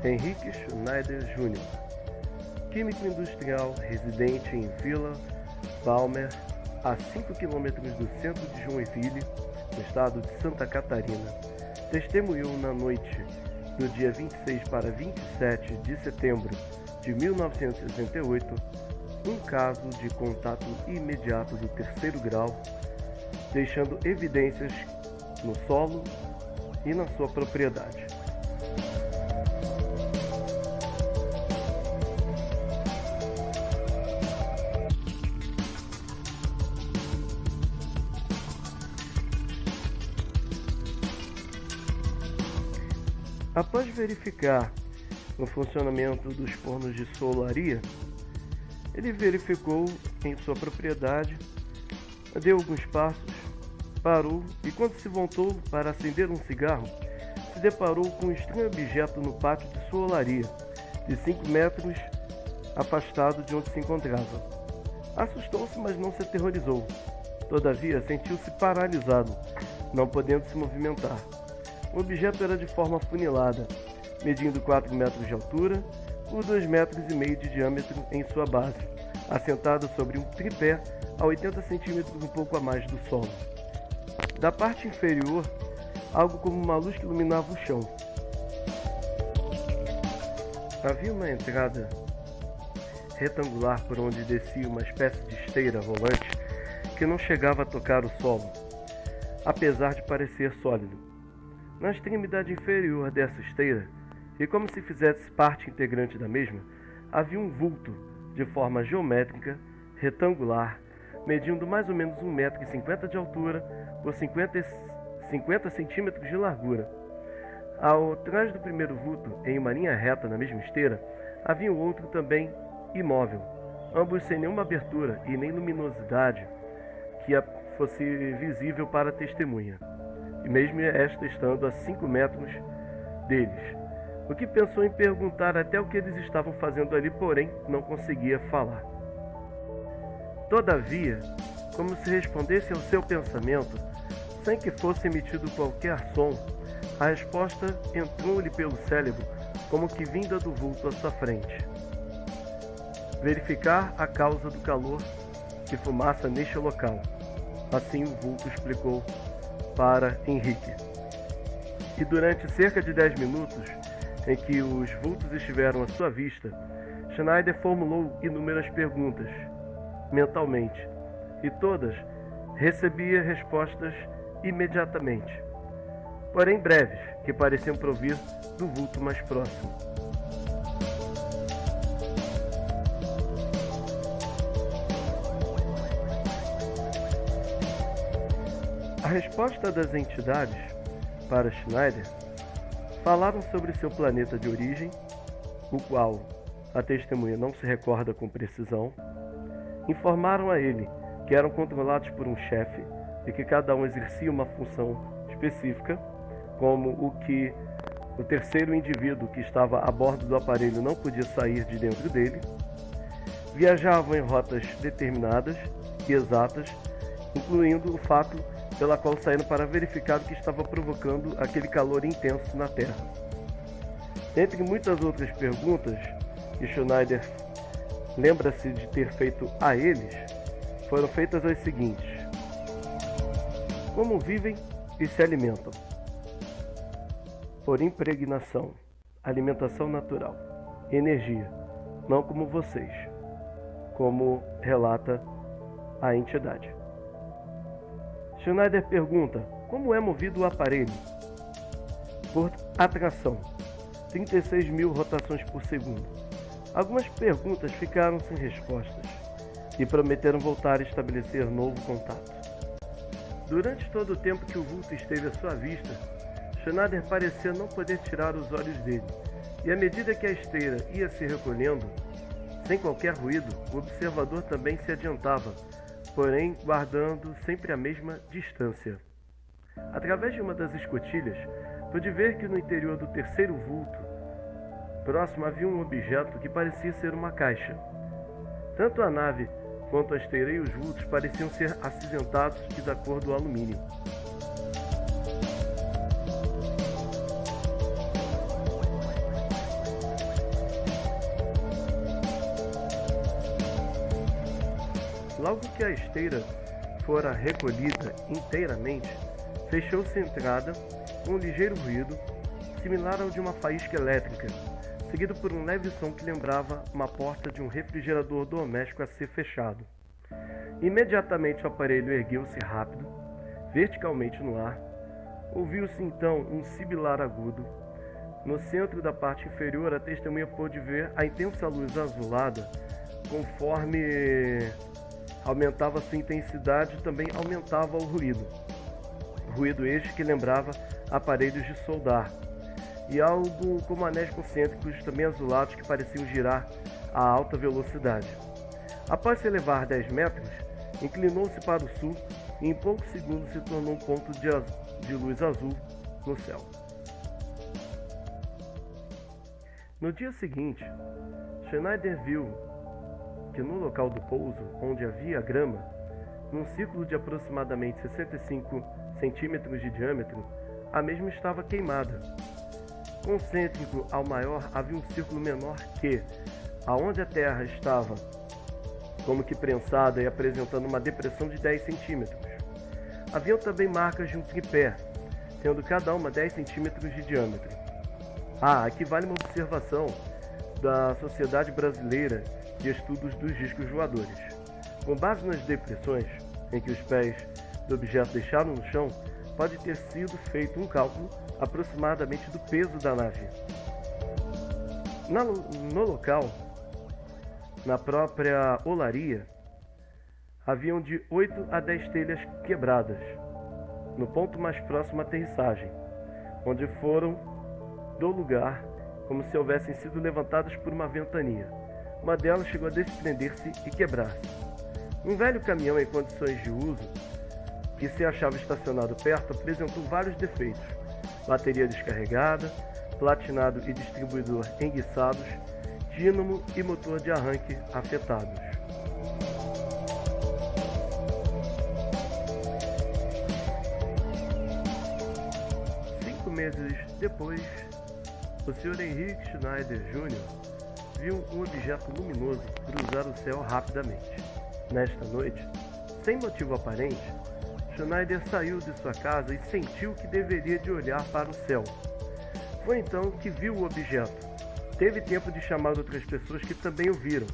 Henrique Schneider Jr., químico industrial residente em Vila Balmer, a 5 km do centro de Joinville, no estado de Santa Catarina, testemunhou na noite do dia 26 para 27 de setembro de 1968 um caso de contato imediato do terceiro grau, deixando evidências no solo e na sua propriedade. Após verificar o funcionamento dos fornos de solaria, ele verificou em sua propriedade, deu alguns passos, parou e, quando se voltou para acender um cigarro, se deparou com um estranho objeto no pátio de solaria, de 5 metros afastado de onde se encontrava. Assustou-se, mas não se aterrorizou. Todavia, sentiu-se paralisado, não podendo se movimentar. O objeto era de forma afunilada, medindo 4 metros de altura por 2,5 metros de diâmetro em sua base, assentado sobre um tripé a 80 centímetros um pouco a mais do solo. Da parte inferior, algo como uma luz que iluminava o chão. Havia uma entrada retangular por onde descia uma espécie de esteira rolante que não chegava a tocar o solo, apesar de parecer sólido. Na extremidade inferior dessa esteira, e como se fizesse parte integrante da mesma, havia um vulto de forma geométrica, retangular, medindo mais ou menos 1,50 m de altura por 50 centímetros de largura. Ao trás do primeiro vulto, em uma linha reta na mesma esteira, havia um outro também imóvel, ambos sem nenhuma abertura e nem luminosidade que fosse visível para a testemunha, e mesmo esta estando a 5 metros deles, o que pensou em perguntar até o que eles estavam fazendo ali, porém não conseguia falar. Todavia, como se respondesse ao seu pensamento, sem que fosse emitido qualquer som, a resposta entrou-lhe pelo cérebro como que vinda do vulto à sua frente. Verificar a causa do calor e fumaça neste local. Assim o vulto explicou para Henrique. E durante cerca de 10 minutos, em que os vultos estiveram à sua vista, Schneider formulou inúmeras perguntas, mentalmente, e todas recebia respostas imediatamente, porém breves, que pareciam provir do vulto mais próximo. A resposta das entidades para Schneider falaram sobre seu planeta de origem, o qual a testemunha não se recorda com precisão. Informaram a ele que eram controlados por um chefe e que cada um exercia uma função específica, como o que o terceiro indivíduo que estava a bordo do aparelho não podia sair de dentro dele. Viajavam em rotas determinadas e exatas, incluindo o fato pela qual saíram para verificar o que estava provocando aquele calor intenso na Terra. Entre muitas outras perguntas que Schneider lembra-se de ter feito a eles, foram feitas as seguintes: como vivem e se alimentam? Por impregnação, alimentação natural, energia, não como vocês, como relata a entidade. Schneider pergunta: como é movido o aparelho? Por atração, 36 mil rotações por segundo. Algumas perguntas ficaram sem respostas e prometeram voltar a estabelecer novo contato. Durante todo o tempo que o vulto esteve à sua vista, Schneider parecia não poder tirar os olhos dele, e à medida que a esteira ia se recolhendo, sem qualquer ruído, o observador também se adiantava, porém guardando sempre a mesma distância. Através de uma das escotilhas, pude ver que no interior do terceiro vulto, próximo havia um objeto que parecia ser uma caixa. Tanto a nave quanto a esteira e os vultos pareciam ser acinzentados e da cor do alumínio. Logo que a esteira fora recolhida inteiramente, fechou-se a entrada com um ligeiro ruído, similar ao de uma faísca elétrica, seguido por um leve som que lembrava uma porta de um refrigerador doméstico a ser fechado. Imediatamente o aparelho ergueu-se rápido, verticalmente no ar. Ouviu-se então um sibilar agudo. No centro da parte inferior, a testemunha pôde ver a intensa luz azulada. Conforme aumentava sua intensidade, também aumentava o ruído. Ruído este que lembrava aparelhos de soldar, e algo como anéis concêntricos também azulados que pareciam girar a alta velocidade. Após se elevar 10 metros, inclinou-se para o sul e em poucos segundos se tornou um ponto de luz azul no céu. No dia seguinte, Schneider viu que no local do pouso, onde havia grama, num círculo de aproximadamente 65 centímetros de diâmetro, a mesma estava queimada. Concêntrico ao maior havia um círculo menor que, aonde a terra estava como que prensada e apresentando uma depressão de 10 centímetros. Haviam também marcas de um tripé, tendo cada uma 10 centímetros de diâmetro. Aqui vale uma observação da Sociedade Brasileira de Estudos dos Discos Voadores. Com base nas depressões em que os pés do objeto deixaram no chão, pode ter sido feito um cálculo aproximadamente do peso da nave. No local, na própria olaria, haviam de 8 a 10 telhas quebradas, no ponto mais próximo à aterrissagem, onde foram do lugar como se houvessem sido levantadas por uma ventania. Uma delas chegou a desprender-se e quebrar-se. Um velho caminhão em condições de uso, que se achava estacionado perto, apresentou vários defeitos: bateria descarregada, platinado e distribuidor enguiçados, dínamo e motor de arranque afetados. Cinco meses depois, o Sr. Henrique Schneider Jr. viu um objeto luminoso cruzar o céu rapidamente. Nesta noite, sem motivo aparente, Schneider saiu de sua casa e sentiu que deveria de olhar para o céu. Foi então que viu o objeto. Teve tempo de chamar outras pessoas que também o viram,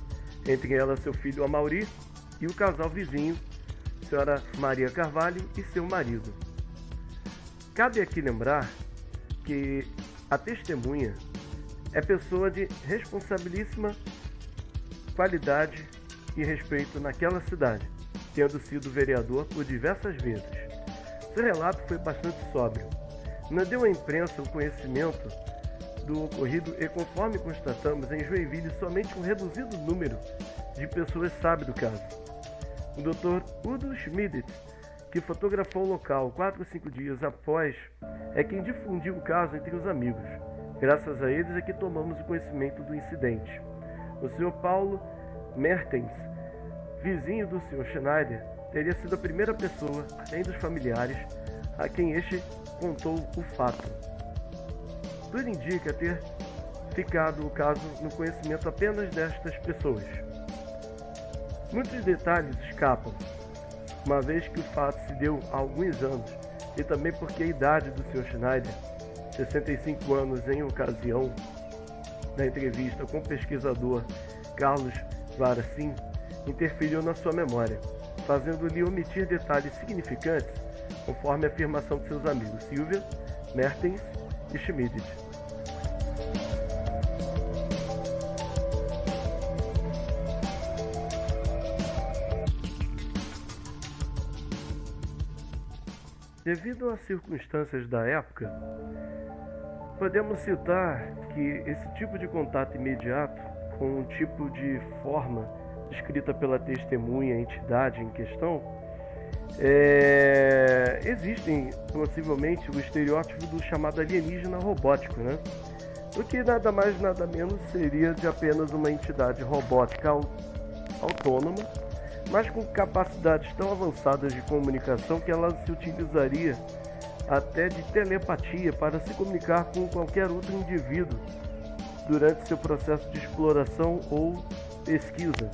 entre elas seu filho Amaury e o casal vizinho, Sra. Maria Carvalho e seu marido. Cabe aqui lembrar que a testemunha é pessoa de responsabilíssima qualidade e respeito naquela cidade, tendo sido vereador por diversas vezes. Seu relato foi bastante sóbrio. Não deu à imprensa o conhecimento do ocorrido e, conforme constatamos, em Joinville somente um reduzido número de pessoas sabe do caso. O Dr. Udo Schmidt, que fotografou o local 4 ou 5 dias após, é quem difundiu o caso entre os amigos. Graças a eles é que tomamos o conhecimento do incidente. O Sr. Paulo Mertens, vizinho do Sr. Schneider, teria sido a primeira pessoa, além dos familiares, a quem este contou o fato. Tudo indica ter ficado o caso no conhecimento apenas destas pessoas. Muitos detalhes escapam, uma vez que o fato se deu há alguns anos, e também porque a idade do Sr. Schneider, 65 anos em ocasião da entrevista com o pesquisador Carlos Varacin, interferiu na sua memória, fazendo-lhe omitir detalhes significantes, conforme a afirmação de seus amigos Silvia, Mertens e Schmidt. Devido às circunstâncias da época, podemos citar que esse tipo de contato imediato com um tipo de forma descrita pela testemunha, entidade em questão, Existem possivelmente o estereótipo do chamado alienígena robótico, né? O que nada mais nada menos seria de apenas uma entidade robótica autônoma, mas com capacidades tão avançadas de comunicação que ela se utilizaria até de telepatia para se comunicar com qualquer outro indivíduo durante seu processo de exploração ou pesquisa.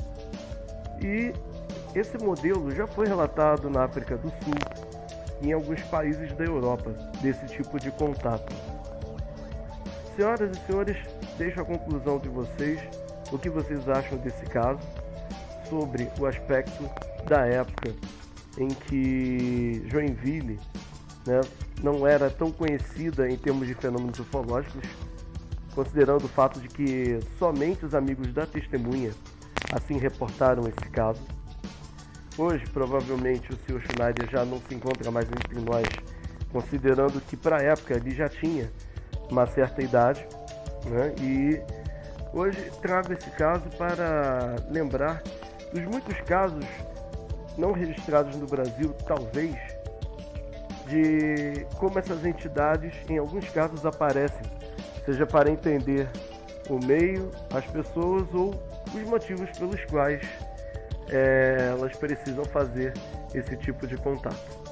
E esse modelo já foi relatado na África do Sul e em alguns países da Europa, desse tipo de contato. Senhoras e senhores, deixo a conclusão de vocês, o que vocês acham desse caso, sobre o aspecto da época em que Joinville, né, não era tão conhecida em termos de fenômenos ufológicos, considerando o fato de que somente os amigos da testemunha assim reportaram esse caso. Hoje, provavelmente, o Sr. Schneider já não se encontra mais entre nós, considerando que para a época ele já tinha uma certa idade, né? E hoje trago esse caso para lembrar dos muitos casos não registrados no Brasil, talvez, de como essas entidades, em alguns casos, aparecem, seja para entender o meio, as pessoas ou os motivos pelos quais elas precisam fazer esse tipo de contato.